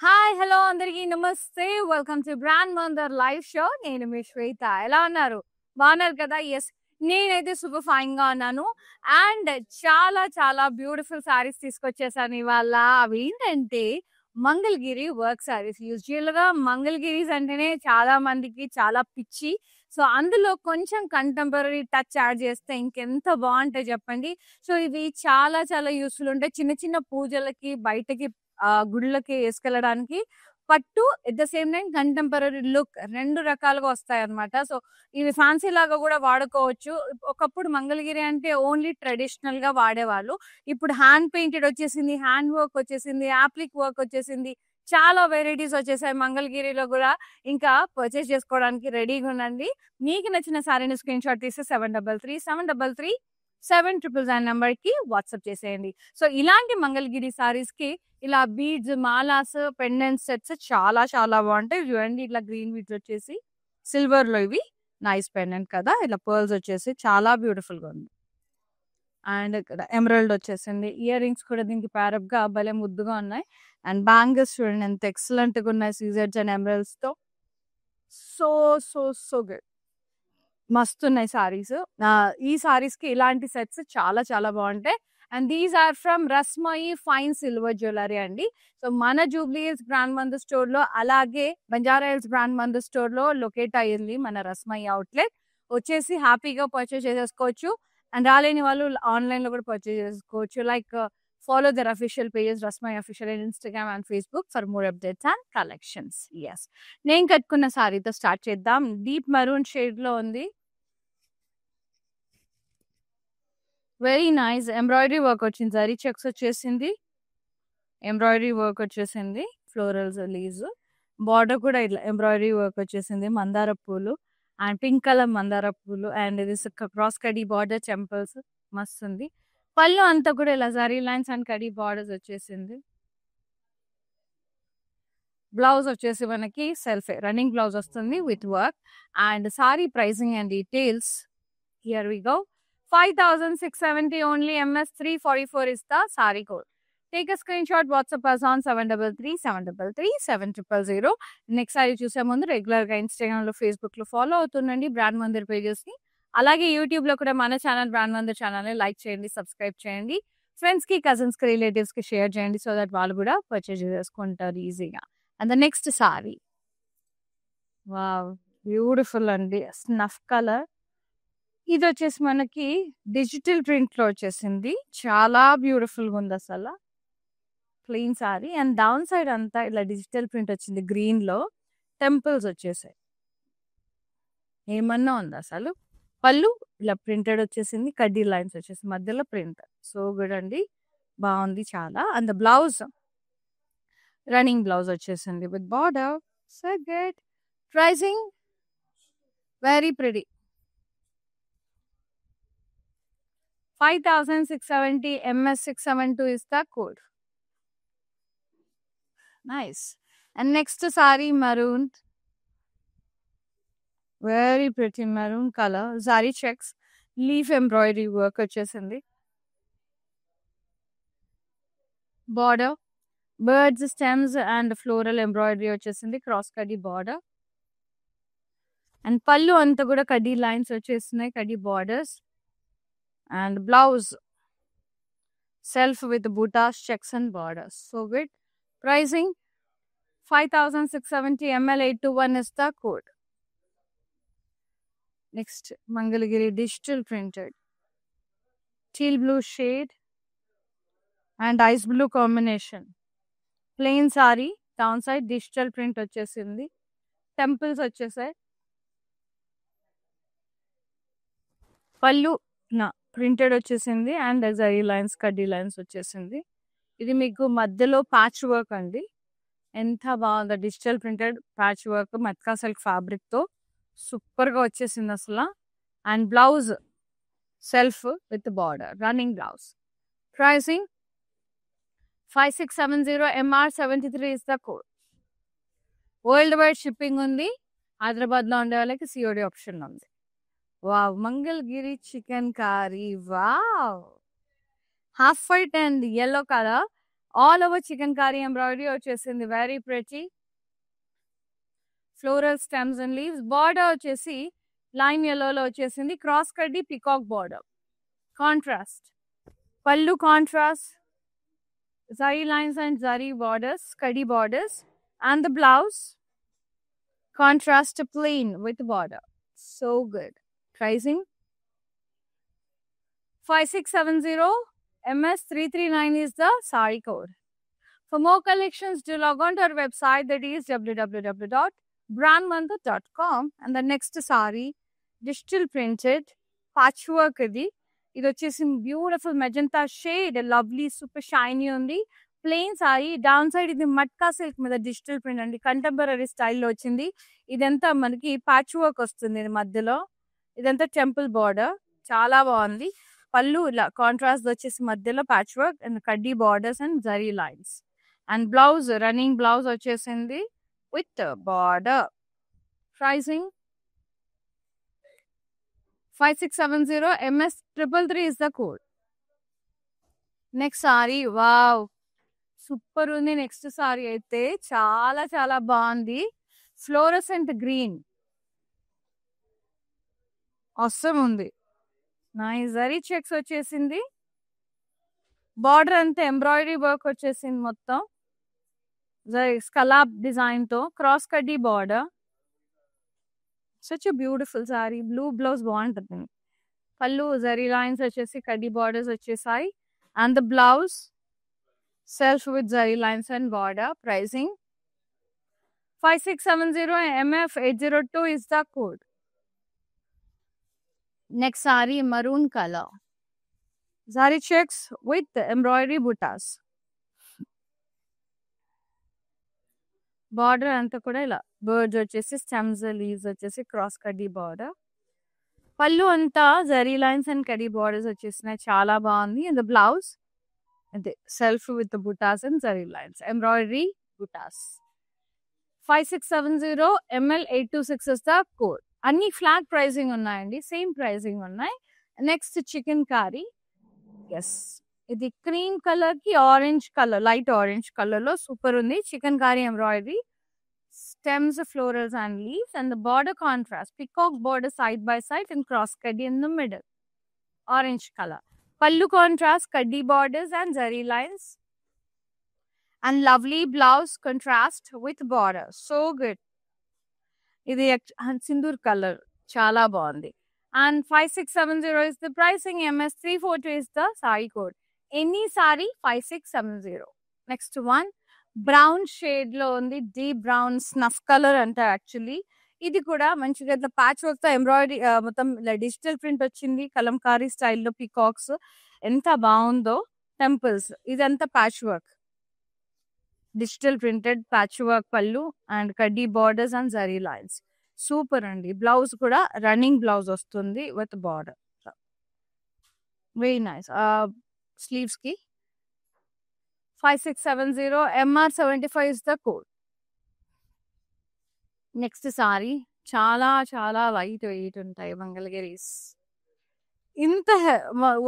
Hi hello అందరికీ నమస్తే. Welcome to brand Mandir live show. నేను మీ శ్వేత. ఎలా ఉన్నారు? బాగున్నారు కదా? ఎస్, నేనైతే సూపర్ ఫైన్ గా ఉన్నాను. అండ్ చాలా చాలా బ్యూటిఫుల్ సారీస్ తీసుకొచ్చేసాను ఇవాళ. అవి ఏంటంటే మంగళగిరి వర్క్ సారీస్. యూజువల్ గా మంగళగిరీస్ అంటేనే చాలా మందికి చాలా పిచ్చి. సో అందులో కొంచెం కంటెంపరీ టచ్ యాడ్ చేస్తే ఇంకెంత బాగుంటాయి చెప్పండి. సో ఇవి చాలా చాలా యూస్ఫుల్ ఉంటాయి చిన్న చిన్న పూజలకి, బయటకి గుళ్ళకి వేసుకెళ్ళడానికి. పట్టు at the same time contemporary look రెండు రకాలుగా వస్తాయి అనమాట. సో ఇవి ఫ్యాన్సీ లాగా కూడా వాడుకోవచ్చు. ఒకప్పుడు మంగళగిరి అంటే ఓన్లీ ట్రెడిషనల్ గా వాడేవాళ్ళు. ఇప్పుడు హ్యాండ్ పెయింటెడ్ వచ్చేసింది, హ్యాండ్ వర్క్ వచ్చేసింది, యాప్లిక్ వర్క్ వచ్చేసింది. చాలా వెరైటీస్ వచ్చేసాయి మంగళగిరిలో కూడా. ఇంకా పర్చేస్ చేసుకోవడానికి రెడీగా ఉండండి. మీకు నచ్చిన సారీని స్క్రీన్ షాట్ తీసి 733733 నెంబర్ కి వాట్సాప్ చేసేయండి. సో ఇలాంటి మంగళగిరి సారీస్ కి ఇలా బీడ్స్, మాలాస్, పెండెంట్ సెట్స్ చాలా చాలా బాగుంటాయి. చూడండి, ఇట్లా గ్రీన్ బీడ్స్ వచ్చేసి సిల్వర్ లో ఇవి నైస్ పెండెంట్ కదా. ఇలా పర్ల్స్ వచ్చేసి చాలా బ్యూటిఫుల్ గా ఉంది. అండ్ ఇక్కడ ఎమరల్డ్ వచ్చేసింది. ఇయర్ రింగ్స్ కూడా దీనికి ప్యారప్ గా భలే ముద్దుగా ఉన్నాయి. అండ్ బ్యాంగిల్స్ చూడండి ఎంత ఎక్సలెంట్ గా ఉన్నాయి, సీజర్స్ అండ్ ఎమరల్డ్స్ తో. సో సో సో గుడ్, మస్తు ఉన్నాయి సారీస్. ఈ సారీస్ కి ఇలాంటి సెట్స్ చాలా చాలా బాగుంటాయి. And these are from Rasmayi fine silver jewellery అండి. సో మన జూబ్లీ హిల్స్ బ్రాండ్ మందు స్టోర్ లో, అలాగే బంజారా హిల్స్ బ్రాండ్ మందు స్టోర్ లో లొకేట్ అయ్యింది మన రస్మయి అవుట్లెట్. వచ్చేసి హ్యాపీగా పర్చేస్ చేసేసుకోవచ్చు. అండ్ రాలేని వాళ్ళు ఆన్లైన్ లో కూడా పర్చేస్ చేసుకోవచ్చు. Like follow their official pages Rasmayi official in Instagram and Facebook for more updates and collections. Yes, నేను కట్టుకున్న సారీతో స్టార్ట్ చేద్దాం. డీప్ మరూన్ షేడ్ లో ఉంది. వెరీ నైస్ ఎంబ్రాయిడరీ వర్క్ వచ్చింది, జరీ చెక్స్ వచ్చేసింది, ఎంబ్రాయిడరీ వర్క్ వచ్చేసింది, ఫ్లోరల్స్ లీవ్స్, బార్డర్ కూడా ఇట్లా ఎంబ్రాయిడరీ వర్క్ వచ్చేసింది, మందార పూలు అండ్ పింక్ కలర్ మందార పూలు. అండ్ ఇది క్రాస్ కడీ బార్డర్ టెంపుల్స్ మస్తు ఉంది. పళ్ళు అంతా కూడా ఇలా జరీ లైన్స్ అండ్ కడీ బార్డర్స్ వచ్చేసింది. బ్లౌజ్ వచ్చేసి మనకి సెల్ఫ్ రన్నింగ్ బ్లౌజ్ వస్తుంది with work. And sari pricing and details here we go. 5670 only. MS 344 is the saree code. Take a screenshot, WhatsApp us on 7337337000. Next sorry చూసే ముందు రెగ్యులర్ గా Instagram లో, Facebook లో follow అవుతుండండి brand Mandir pages ని. అలాగే YouTube లో కూడా మన ఛానల్ బ్రాండ్ మందిర్ ఛానల్ ని లైక్ చేయండి, సబ్స్క్రైబ్ చేయండి. ఫ్రెండ్స్ కి, కజిన్స్ కి, రిలేటివ్స్ కి షేర్ చేయండి. సో దట్ వాళ్ళు కూడా పర్చేజ్ చేసుకుంటారు ఈజీగా. And the next sari, wow beautiful అండి, స్నఫ్ కలర్. ఇది వచ్చేసి మనకి డిజిటల్ ప్రింట్ లో వచ్చేసింది. చాలా బ్యూటిఫుల్ గా ఉంది అసలు. Plain sorry and down side అంతా ఇలా డిజిటల్ ప్రింట్ వచ్చింది. గ్రీన్ లో టెంపుల్స్ వచ్చేసాయి. ఏమన్నా ఉంది అసలు. పళ్ళు ఇలా ప్రింటెడ్ వచ్చేసింది, కడ్డీ లైన్స్ వచ్చేసి మధ్యలో ప్రింట్. సో గుడ్ అండి, బాగుంది చాలా. And the blouse running blouse వచ్చేసింది with border. So good. Pricing very pretty. 5670. MS 672 is the code. Nice. And next saree maroon. Very pretty maroon color. Zari checks. Leaf embroidery work వచ్చేసింది. Border. Birds, stems and floral embroidery వచ్చేసింది. Cross కడ్డీ border. And పళ్ళు అంతా కూడా కడ్డీ lines వచ్చేస్తున్నాయి, కడ్డీ borders. And blouse self with buttas, checks and borders. So good. Pricing 5670. ML 821 is the code. Next, Mangalagiri digital printed teal blue shade and ice blue combination. Plain saree, downside digital print వచ్చేసింది, temples వచ్చేసాయి. పళ్ళు నా printed వచ్చేసింది and zari lines, కడ్డీ lines వచ్చేసింది. ఇది మీకు మధ్యలో ప్యాచ్ వర్క్ అండి, ఎంత బాగుందో. Digital printed patch work matka silk fabric తో సూపర్ గా వచ్చేసింది అసలు. And blouse self with border, running blouse. Pricing 5670. MR 73 is the code. World wide shipping ఉంది. హైదరాబాద్ లో ఉండే వాళ్ళకి COD ఆప్షన్ ఉంది. Wow, Mangalagiri chikankari. Wow, half white and yellow colour all over chikankari embroidery వచ్చేసింది. Very pretty floral stems and leaves. Border వచ్చేసి lime yellowలో వచ్చేసింది. Cross కడ్డీ peacock border contrast. పళ్ళు contrast zari lines and zari borders, kadi borders, and the blouse contrast plain with border. So good. Pricing 5670 MS339 is the sari code. For more collections, do log on to our website, that is www.brandmantu.com. And the next sari, digital printed patchwork ఇది. ఇది వచ్చేసి beautiful magenta shade, lovely super shiny ఉంది. Plain sorry, down side ఇది matka silk మీద digital print అండి, contemporary స్టైల్లో వచ్చింది. ఇదంతా మనకి ప్యాచ్ వర్క్ వస్తుంది ఇది మధ్యలో. ఇదంతా టెంపుల్ బార్డర్, చాలా బాగుంది. పళ్ళు ఇలా కాంట్రాస్ట్ వచ్చేసి మధ్యలో ప్యాచ్ వర్క్ అండ్ కడ్డీ borders and zari lines. And blouse running blouse వచ్చేసింది with border. Pricing 5670 MS333 is the code. Next sari, wow super ఉంది. నెక్స్ట్ సారీ అయితే చాలా చాలా బాగుంది. ఫ్లోరసెంట్ గ్రీన్ అవసరం ఉంది. నైస్ జరీ చెక్స్ వచ్చేసింది. బార్డర్ అంతా ఎంబ్రాయిడరీ వర్క్ వచ్చేసింది మొత్తం. స్కలాప్ డిజైన్ తో క్రాస్ కడ్డీ border. Such beautiful sari. Blue blouse బాగుంటుంది. పళ్ళు జరీ లైన్స్ వచ్చేసి కడ్డీ బార్డర్స్ వచ్చేసాయి. And the blouse self with zari lines and border. Pricing 5670 MF802 is the code. Next saree, maroon color. Zari checks with embroidery buttas. Border అంతా కూడా ఇలా birds వచ్చేసి stems leaves వచ్చేసి క్రాస్ కడ్డీ బార్డర్. పళ్ళు అంతా జరీ లైన్స్ అండ్ కడ్డీ బార్డర్స్ వచ్చేసినాయి, చాలా బాగుంది. అండ్ ద బ్లౌజ్ అదే self with buttas and zari lines embroidery buttas. 5670 ML826 is the code. అన్ని ఫ్లాట్ ప్రైసింగ్ ఉన్నాయండి, సేమ్ ప్రైసింగ్ ఉన్నాయి. Next chikankari. ఎస్, ఇది క్రీమ్ కలర్ కి orange colour, light orange colour లో సూపర్ ఉంది. Chikankari embroidery, stems, florals and leaves, and the border contrast peacock border side by side and cross kaddi in the middle, orange color. Pallu contrast kaddi borders and zari lines, and lovely blouse contrast with border. So good. Idi sindur color chala bagundi. And 5670 is the pricing. MS342 is the saree code. Any saree 5670. Next one, brown shade లో ఉంది. Deep brown snuff colour అంటే actually ఇది కూడా మంచిగా ఇట్లా patch work తో embroidery మొత్తం ఇలా డిజిటల్ ప్రింట్ వచ్చింది. కలంకారీ స్టైల్లో పీకాక్స్ ఎంత బాగుందో. టెంపుల్స్ ఇదంతా patch work, digital printed patch work. పళ్ళు అండ్ కడ్డీ borders and zari lines super అండి. బ్లౌజ్ కూడా రన్నింగ్ బ్లౌజ్ వస్తుంది with border. Very nice. Sleeves కి 5670 MR75 is the code. Next sorry చాలా చాలా లైట్ వెయిట్ ఉంటాయి మంగళగిరీస్. ఇంత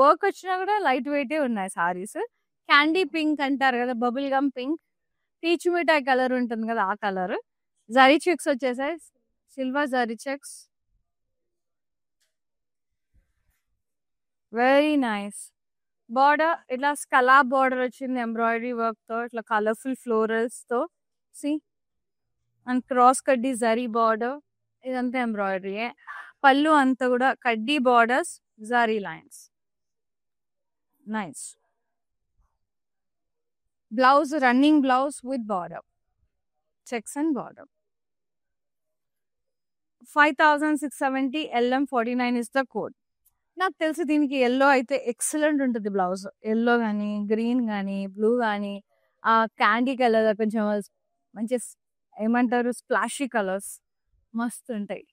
వర్క్ వచ్చినా కూడా లైట్ వెయిటే ఉన్నాయి సారీస్. క్యాండీ పింక్ అంటారు కదా, బబుల్ గమ్ పింక్, పీచు మిఠాయి కలర్ ఉంటుంది కదా, ఆ కలర్. జరీ చెక్స్ వచ్చేసాయి, silver zari checks. Very nice. Border ఇట్లా స్కలాప్ బార్డర్ వచ్చింది ఎంబ్రాయిడరీ వర్క్ తో, ఇట్లా కలర్ఫుల్ ఫ్లోరల్స్ తో. సి అండ్ క్రాస్ కడ్డీ జరీ బార్డర్, ఇదంతా ఎంబ్రాయిడరీ. పళ్ళు అంతా కూడా కడ్డీ borders, zari lines. Nice. Blouse running blouse with border, checks and border. 5670 LM49 is the code. నాకు తెలిసి దీనికి ఎల్లో అయితే ఎక్సలెంట్ ఉంటుంది బ్లౌజ్. ఎల్లో కానీ, గ్రీన్ కానీ, బ్లూ కానీ, ఆ క్యాండీ కలర్ కొంచెం మంచి ఏమంటారు స్ప్లాషీ కలర్స్ మస్తు ఉంటాయి.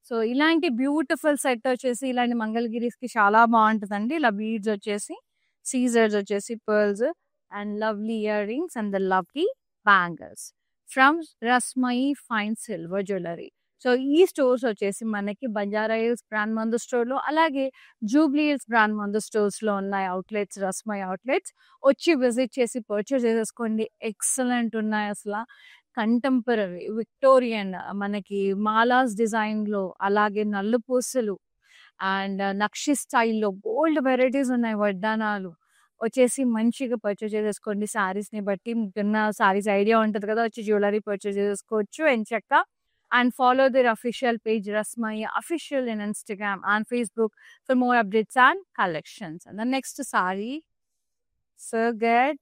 సో ఇలాంటి బ్యూటిఫుల్ సెట్ వచ్చేసి ఇలాంటి మంగళగిరీస్కి చాలా బాగుంటుందండి. ఇలా బీడ్స్ వచ్చేసి, సీజర్స్ వచ్చేసి, pearls and lovely earrings and the lovely bangles from Rasmayi fine silver jewellery. So, ఈ స్టోర్స్ వచ్చేసి మనకి బంజారా హిల్స్ బ్రాండ్ మందు స్టోర్‌లో, అలాగే జూబ్లీ హిల్స్ బ్రాండ్ మందు స్టోర్స్‌లో ఉన్నాయి అవుట్‌లెట్స్, రస్మై అవుట్‌లెట్స్. వచ్చి విజిట్ చేసి పర్చేస్ చేసేసుకోండి. ఎక్సలెంట్ ఉన్నాయి అసల. కంటెంపరరీ, విక్టోరియన్, మనకి మాలాస్ డిజైన్‌లో, అలాగే నల్ల పూసలు అండ్ నక్షి స్టైల్‌లో బోలెడు వెరైటీస్ ఉన్నాయి. వడ్డానాలు వచ్చేసి మంచిగా పర్చేస్ చేసేసుకోండి. శారీస్‌ని బట్టి మీకున్న శారీస్ ఐడియా ఉంటది కదా! వచ్చి జ్యువెల్లరీ పర్చేస్ చేసేసుకోవచ్చు ఎంచక్కా. And follow their official page Rasmaya Official in Instagram and Facebook for more updates and collections. And the next saree, so good.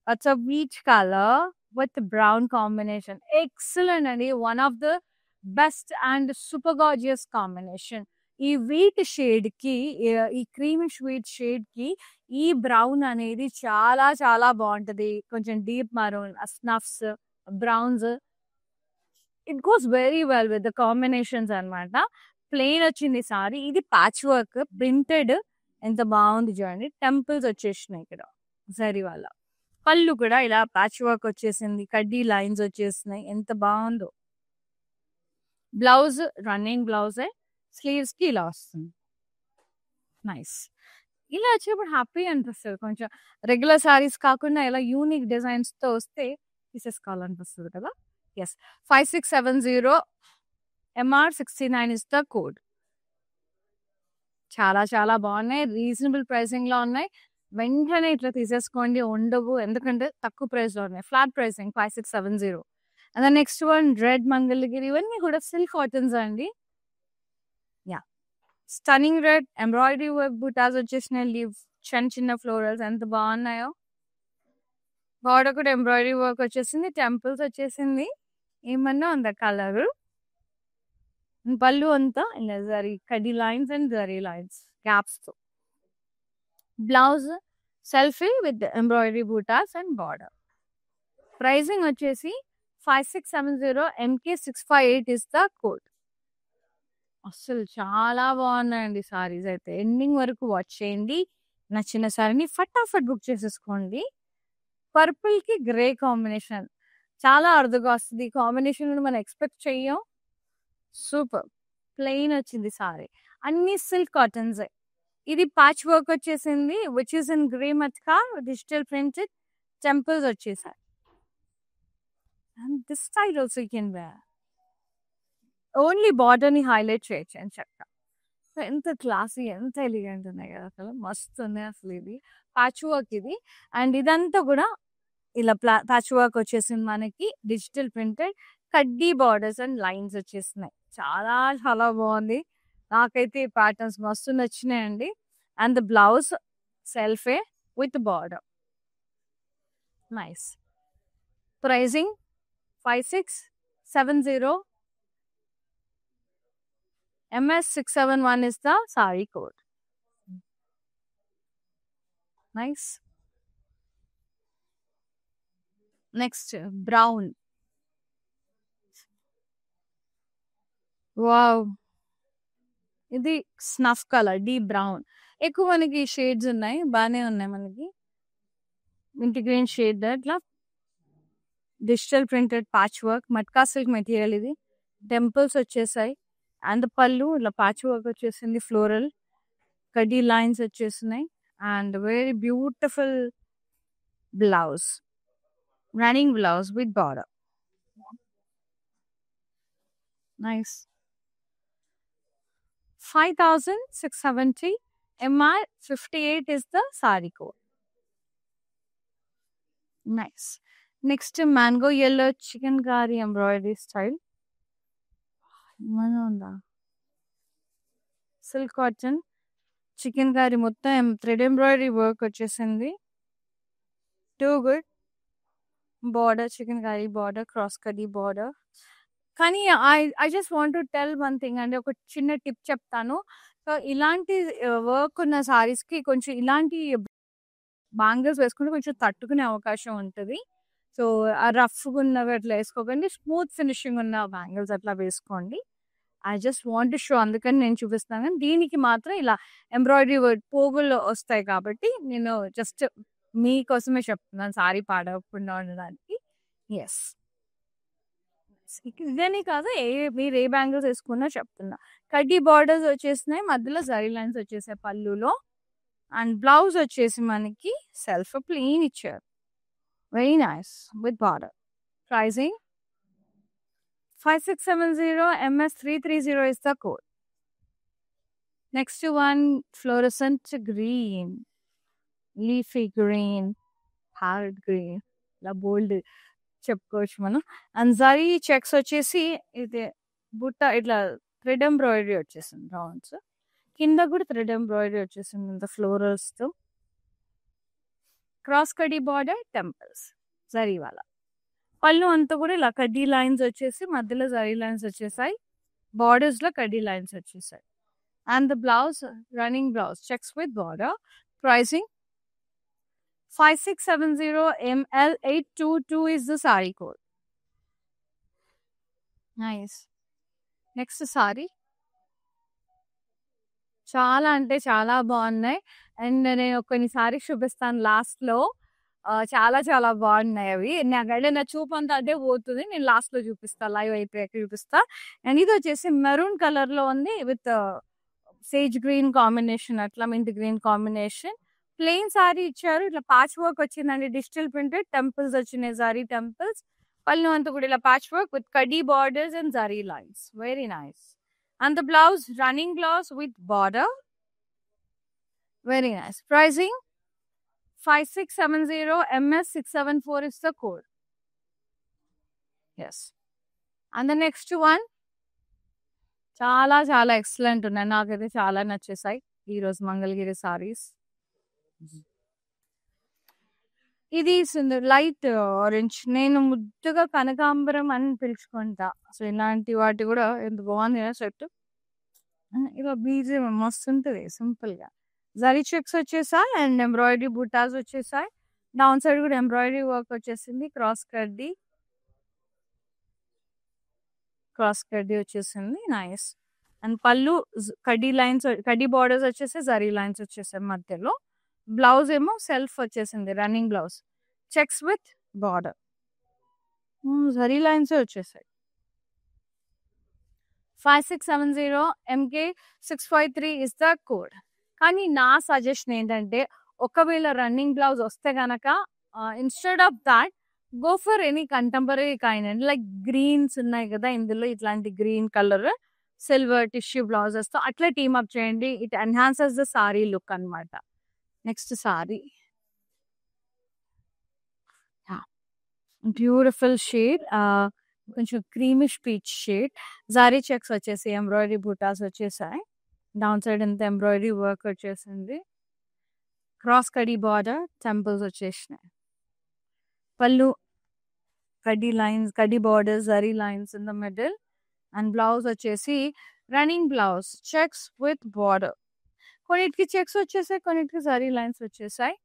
It's a peach color with the brown combination. Excellent, and one of the best and super gorgeous combination. ఈ wheat shade కి ఈ creamish wheat shade కి ఈ brown అనేది చాలా చాలా బాగుంటది. కొంచెం deep maroon, snuffs, browns, it goes very well with the combinations అన్నమాట. ప్లెయిన్ వచ్చింది సారీ. ఇది ప్యాచ్ వర్క్ ప్రింటెడ్. ఎంత బాగుంది చూడండి. టెంపుల్స్ వచ్చేసినాయి ఇక్కడ జరీ వల్ల. పళ్ళు కూడా ఇలా ప్యాచ్ వర్క్ వచ్చేసింది. కడ్డీ లైన్స్ వచ్చేసినాయి. ఎంత బాగుందో. Blouse running బ్లౌజే. స్లీవ్స్ కి ఇలా వస్తుంది. నైస్. ఇలా వచ్చినప్పుడు హ్యాపీ అనిపిస్తుంది. కొంచెం రెగ్యులర్ సారీస్ కాకుండా ఇలా యూనిక్ డిజైన్స్ తో వస్తే తీసేసుకోవాలనిపిస్తుంది కదా. Yes, 5670 MR69 is the code. చాలా చాలా బాగున్నాయి. రీజనబుల్ ప్రైసింగ్ లో ఉన్నాయి. వెంటనే ఇట్లా తీసేసుకోండి. ఉండవు, ఎందుకంటే తక్కువ ప్రైస్ లో ఉన్నాయి. Flat pricing 5670. And next one red Mangalagiri. ఇవన్నీ కూడా సిల్క్ కాటన్స్ అండి. Yeah, stunning red embroidery work butas వచ్చేసినాయి. లీవ్ చిన్న చిన్న ఫ్లోరల్స్ ఎంత బాగున్నాయో. బార్డర్ కూడా ఎంబ్రాయిడరీ వర్క్ వచ్చేసింది. టెంపుల్స్ వచ్చేసింది. ఏమన్నా ఉందా కలర్. పళ్ళు అంతా ఇలా జరీ కడ్డీ lines and zari lines gaps తో. Blouse self with embroidery butas and border. Pricing వచ్చేసి 5670 MK658 ఇస్ ద కోడ్. అసలు చాలా బాగున్నాయండి సారీస్ అయితే. ఎండింగ్ వరకు వాచ్ చేయండి. నచ్చిన సారీని ఫటాఫట్ బుక్ చేసేసుకోండి. పర్పుల్ కి గ్రే కాంబినేషన్ చాలా అరుదుగా వస్తుంది. కాంబినేషన్ మనం ఎక్స్పెక్ట్ చెయ్యం. సూపర్. ప్లెయిన్ వచ్చింది సారీ. అన్ని సిల్క్ కాటన్స్. ఇది ప్యాచ్ వర్క్ వచ్చేసింది which is in grey matka digital printed. Temples వచ్చేసాయి. And this style also you can wear. Only border ని హైలైట్ చేయొచ్చు అని చెప్తా. ఎంత క్లాసీ, ఎంత ఎలిగెంట్ ఉన్నాయి కదా అసలు. మస్తు ఉన్నాయి అసలు. ఇది ప్యాచ్ వర్క్ ఇది. అండ్ ఇదంతా కూడా ఇలా ప్యాచ్ వర్క్ వచ్చేసింది మనకి. డిజిటల్ ప్రింటెడ్ కడ్డీ బార్డర్స్ అండ్ లైన్స్ వచ్చేసినాయి. చాలా చాలా బాగుంది. నాకైతే ఈ ప్యాటర్న్స్ మస్తు నచ్చినాయండి. And the blouse self with border. Nice. Pricing 5670 MS671 is the saree code. Nice. Next, brown. Wow. ఇది స్నఫ్ కలర్, డీప్ బ్రౌన్. ఎక్కువ మనకి షేడ్స్ ఉన్నాయి, బాగానే ఉన్నాయి మనకి. ఇంటి గ్రీన్ షేడ్, ఇట్లా digital printed patch work matka silk material. ఇది టెంపుల్స్ వచ్చేసాయి. అండ్ పళ్ళు ఇలా ప్యాచ్ వర్క్ వచ్చేసింది. ఫ్లోరల్ కడ్డీ లైన్స్ వచ్చేసినాయి. And very beautiful blouse, running blouse with border. Nice. 5670 MR58 is the saree code. Nice. Next, mango yellow chicken curry embroidery style. Silk cotton chicken curry మొత్తం thread embroidery work వచ్చేసింది. Too good. Border chicken curry border, cross curry border. కానీ I just want to tell one thing అండి. ఒక చిన్న tip చెప్తాను. So ఇలాంటి work ఉన్న సారీస్ కి కొంచెం ఇలాంటి బ్యాంగిల్స్ వేసుకుంటే కొంచెం తట్టుకునే అవకాశం ఉంటుంది. సో ఆ రఫ్గా ఉన్నవి అట్లా వేసుకోకండి. స్మూత్ ఫినిషింగ్ ఉన్న బ్యాంగిల్స్ అట్లా వేసుకోండి. I just want to show, అందుకని నేను చూపిస్తాను. కానీ దీనికి మాత్రం ఇలా ఎంబ్రాయిడరీ వర్క్ పోగులు వస్తాయి కాబట్టి నేను జస్ట్ మీకోసమే చెప్తున్నాను, సారీ పాడవకుండా ఉండడానికి. ఎస్. ఇదని కాదు, మీరు ఏ బ్యాంగిల్స్ వేసుకున్నా చెప్తున్నా. కడ్డీ బార్డర్స్ వచ్చేసినాయి, మధ్యలో జరీ లైన్స్ వచ్చేసాయి పళ్ళులో. అండ్ బ్లౌజ్ వచ్చేసి మనకి సెల్ఫ్ ప్లెయిన్ ఇచ్చారు. Very nice with border. Pricing 5670 MS330 is the code. Next one, fluorescent green, leafy green, parrot green, ఇలా బోల్డ్ చెప్పుకోవచ్చు మనం. అండ్ జరీ చెక్స్ వచ్చేసి ఇది బుట్ట ఇట్లా థ్రెడ్ ఎంబ్రాయిడరీ వచ్చేసింది రౌండ్స్. కింద కూడా థ్రెడ్ ఎంబ్రాయిడరీ వచ్చేసింది ఇంత ఫ్లోరల్స్ తో. క్రాస్ కడ్డీ బార్డర్, టెంపుల్స్ జరీ వాళ్ళ. పళ్ళు అంతా కూడా ఇలా కడ్డీ లైన్స్ వచ్చేసి మధ్యలో జరీ లైన్స్ వచ్చేసాయి. బార్డర్స్ లో కడ్డీ లైన్స్ వచ్చేసాయి. And the blouse running blouse checks with border. Pricing 5670 ML822 is the saree code. Nice. Next saree. చాలా అంటే చాలా బాగున్నాయి. అండ్ నేను కొన్ని సారీస్ చూపిస్తాను లాస్ట్ లో. చాలా చాలా బాగున్నాయి అవి. నాకంటే నా చూపు అంతా అదే పోతుంది. నేను లాస్ట్ లో చూపిస్తా, లైవ్ అయిపోయాక చూపిస్తా. అండ్ ఇది వచ్చేసి మెరూన్ కలర్ లో ఉంది విత్ సేజ్ గ్రీన్ కాంబినేషన్, అట్లా mint green combination. Plain sorry ఇచ్చారు, ఇట్లా ప్యాచ్ వర్క్ వచ్చిందండి. డిజిటల్ ప్రింటెడ్ టెంపుల్స్ వచ్చినాయి, జారీ టెంపుల్స్. పళ్ళు అంతా కూడా ఇలా ప్యాచ్ వర్క్ విత్ కడ్డీ బార్డర్స్ అండ్ జారీ lines. Very nice. And the blouse running blouse with border. Very nice. Pricing 5670 MS674 is the code. Yes. And the next one, చాలా చాలా ఎక్సలెంట్ ఉన్నాయి. నాకైతే చాలా నచ్చేసాయి ఈరోజు మంగళగిరి సారీస్. ఇది లైట్ ఆరెంజ్. నేను ముద్దుగా కనకాంబరం అని పిలుచుకుంటా. సో ఇలాంటి వాటి కూడా ఎంత బాగుంది కదా సెట్. ఇలా బీజం మస్తు ఉంటుంది సింపుల్ గా. జరీ చెక్స్ వచ్చేసాయి అండ్ ఎంబ్రాయిడరీ బుటాస్ వచ్చేసాయి. డౌన్ సైడ్ కూడా ఎంబ్రాయిడరీ వర్క్ వచ్చేసింది. క్రాస్ కడ్డీ వచ్చేసింది. నైస్. అండ్ పళ్ళు కడ్డీ లైన్స్, కడ్డీ బార్డర్స్ వచ్చేసి జరీ లైన్స్ వచ్చేసాయి మధ్యలో. బ్లౌజ్ ఏమో సెల్ఫ్ వచ్చేసింది, running blouse checks with border. Zari lines వచ్చేసాయి. 5670 MK653 is the code. కానీ నా సజెషన్ ఏంటంటే, ఒకవేళ రన్నింగ్ బ్లౌజ్ వస్తే గనక instead of that go for any contemporary kind and like greens ఉన్నాయి కదా ఇందులో, ఇట్లాంటి green colour silver tissue blouses తో అట్లా టీమ్ అప్ చేయండి. It enhances the sari look అన్నమాట. నెక్స్ట్ సారీ, బ్యూటిఫుల్ షేడ్, కొంచెం creamish peach shade. Zari checks వచ్చేసి ఎంబ్రాయిడరీ బూటాస్ వచ్చేసాయి. డౌన్ సైడ్ ఎంత ఎంబ్రాయిడరీ వర్క్ వచ్చేసింది. క్రాస్ కడ్డీ బార్డర్, టెంపుల్స్ వచ్చేసినాయి. పళ్ళు కడ్డీ లైన్స్, కడ్డీ borders, zari lines in the middle. And blouse వచ్చేసి running blouse checks with border. కొన్నిటికి చెక్స్ వచ్చేసాయి, కొన్నిటికి జరీ లైన్స్ వచ్చేసాయి.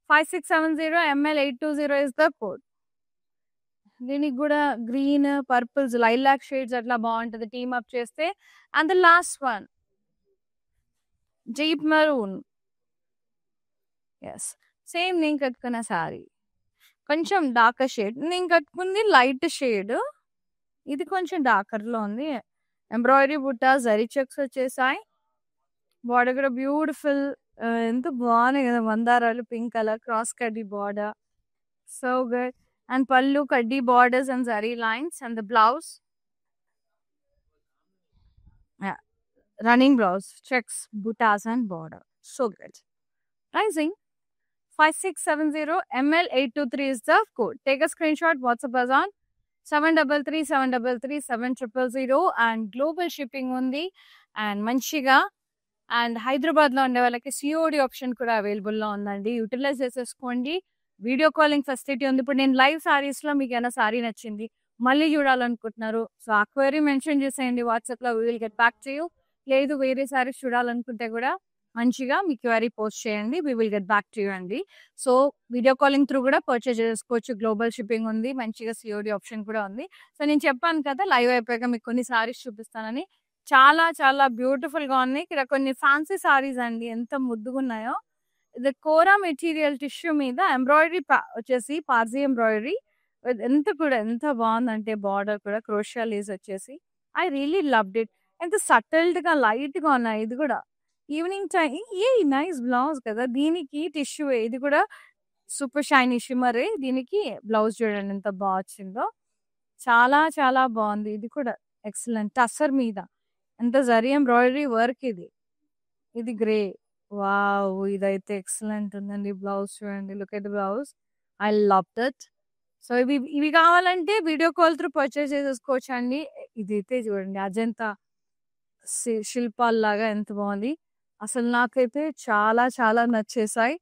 5670 ML820 is the code. దీనికి కూడా గ్రీన్, పర్పుల్స్, లైలాక్ షేడ్స్ అట్లా బాగుంటది టీమ్ అప్ చేస్తే. And the last one deep maroon. Yes, same నేను కట్టుకున్న సారీ, కొంచెం డార్కర్ షేడ్. నేను కట్టుకుంది లైట్ షేడ్, ఇది కొంచెం డార్కర్ లో ఉంది. ఎంబ్రాయిడరీ బుట్ట, జరీ చెక్స్ వచ్చేసాయి. బార్డర్ కూడా బ్యూటిఫుల్, ఎంత బాగున్నాయి కదా మందారాలు, పింక్ కలర్, క్రాస్ కడ్డీ బార్డర్, సో గుడ్. అండ్ పళ్ళు కడ్డీ borders and zari lines. And the blouse running blouse checks, buttas and border, so good. Pricing 5670 ML823 is the code. Take a screenshot, WhatsApp us on 733-733-7000 and global shipping ఉంది. And మంచిగా and Hyderabad లో ఉండే వాళ్ళకి COD option కూడా available లో ఉందండి. Utilise చేసేసుకోండి. Video calling facility ఉంది. ఇప్పుడు నేను లైవ్ సారీస్ లో మీకు ఏమైనా సారీ నచ్చింది, మళ్ళీ చూడాలనుకుంటున్నారు, సో ఆ క్వైరీ మెన్షన్ చేసేయండి వాట్సాప్ లో. We will get back to you. లేదు వేరే సారీస్ చూడాలనుకుంటే కూడా మంచిగా మీ క్వైరీ పోస్ట్ చేయండి, we will get back to you అండి. సో వీడియో కాలింగ్ త్రూ కూడా పర్చేజ్ చేసుకోవచ్చు. గ్లోబల్ షిప్పింగ్ ఉంది, మంచిగా సిఓడి ఆప్షన్ కూడా ఉంది. సో నేను చెప్పాను కదా లైవ్ అయిపోయాక మీకు కొన్ని సారీస్ చూపిస్తానని. చాలా చాలా బ్యూటిఫుల్ గా ఉన్నాయి. ఇక్కడ కొన్ని ఫ్యాన్సీ సారీస్ అండి, ఎంత ముద్దుగా ఉన్నాయో. ఇది కోరా మెటీరియల్ టిష్యూ మీద ఎంబ్రాయిడరీ వచ్చేసి పార్సీ ఎంబ్రాయిడరీ, ఎంత బాగుందంటే బార్డర్ కూడా క్రోషియా లేస్ వచ్చేసి ఐ రియలీ లవ్డ్ ఇట్. ఎంత సటిల్డ్‌గా, లైట్‌గా ఉన్నాయి. ఇది కూడా ఈవినింగ్ టైమ్ నైస్ బ్లౌజ్ కదా! దీనికి టిష్యూ ఇది కూడా సూపర్ షైనీ షిమ్మరే. దీనికి బ్లౌజ్ చూడండి ఎంత బా వచ్చిందో. చాలా చాలా బాగుంది. ఇది కూడా ఎక్సలెంట్. టస్సర్ మీద ఎంత జరీ ఎంబ్రాయిడరీ వర్క్ ఇది. ఇది గ్రే. వావ్! ఇదైతే ఎక్సలెంట్ ఉందండి. బ్లౌజ్ చూడండి. Look at the blouse. I loved it. So, ఇవి కావాలంటే వీడియో కాల్ త్రూ పర్చేస్ చేసేసుకోవచ్చండి. ఇదైతే చూడండి అజంతా శిల్పాల్లాగా ఎంత బాగుంది. అసలు నాకైతే చాలా చాలా నచ్చేసాయి.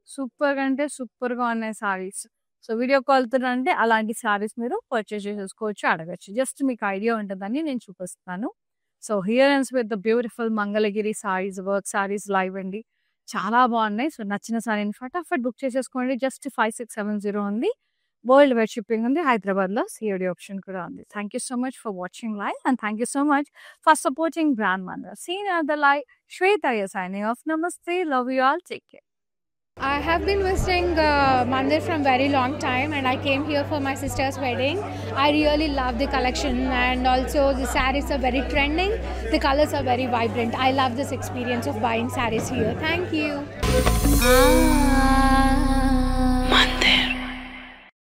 సూపర్ అంటే సూపర్‌గా ఉన్నాయి సారీస్. సో, వీడియో కాల్‌తో అంటే అలాంటి సారీస్ మీరు పర్చేస్ చేసేసుకోవచ్చు, అడగొచ్చు. జస్ట్ మీకు ఐడియా ఉంటదని నేను చూపిస్తాను. So, here ends with the beautiful Mangalagiri saris, work saris live అండి. చాలా బాగున్నాయి. సో, నచ్చిన సారీని ఫటాఫట్ బుక్ చేసేసుకోండి. జస్ట్ 5670 ఉంది. వరల్డ్ వైడ్ షిప్పింగ్ ఉంది. హైదరాబాద్‌లో సీఓడీ ఆప్షన్ కూడా ఉంది. Thank you so much for watching live and thank you so much for supporting brand Mandir. See you at the live. Shweta here signing off. నమస్తే. Love you all. Take care. I have been visiting Mandir from very long time, and I came here for my sister's wedding. I really love the collection, and also the sarees are very trending. The colors are very vibrant. I love this experience of buying sarees here. Thank you.